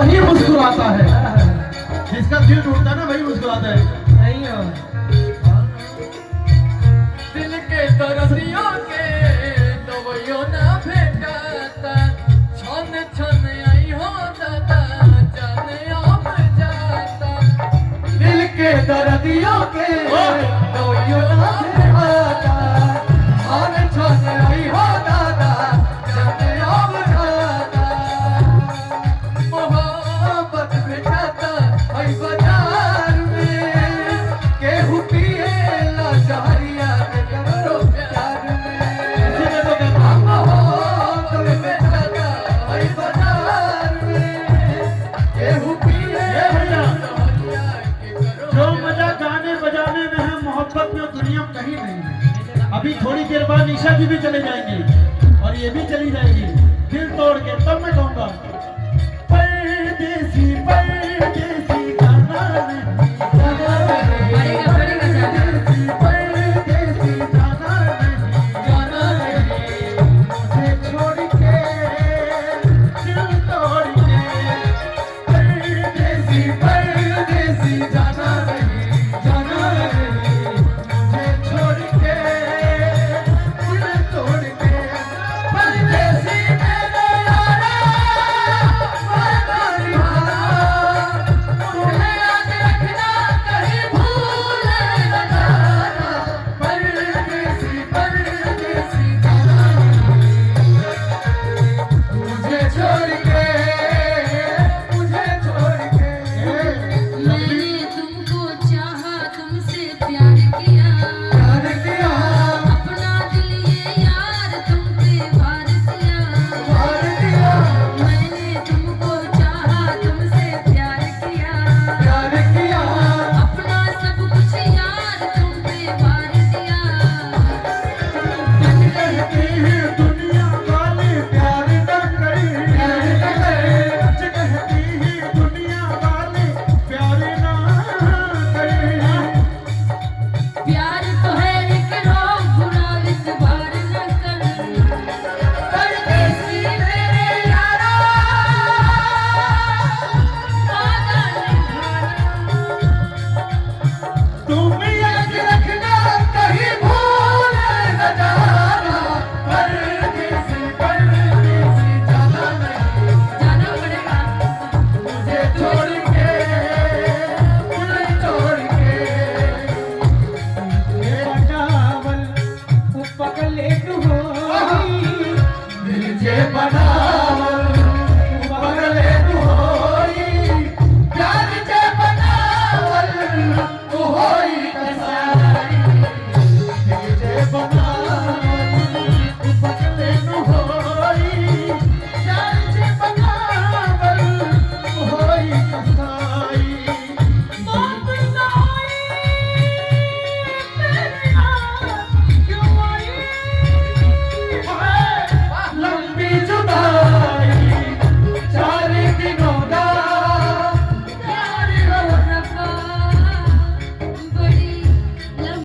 वही मुस्कुराता है, जिसका दिल टूटता है ना वही मुस्कुराता है। नहीं हो दिल के दर्दियों के दवाइयों ना भेटाता छन छन आई हो दादा जाने अब जाता दिल के दर्दियों के दवाइयों ना भेटाता छन छन आई हो दादा जाने अब जाता मोहब्बत बेचाता आई बाजार में केहू पिए ला जहरिया के करो प्यार में मोहब्बत बेचाता आई बाजार में केहू पिए ला जहरिया के करो जो मजा गाने बजाने में है, मोहब्बत में दुनिया में कहीं नहीं है। अभी थोड़ी देर बाद निशा जी भी चले जाएंगे और ये भी चली जाएगी दिल तोड़ के, तब मैं कहूँगा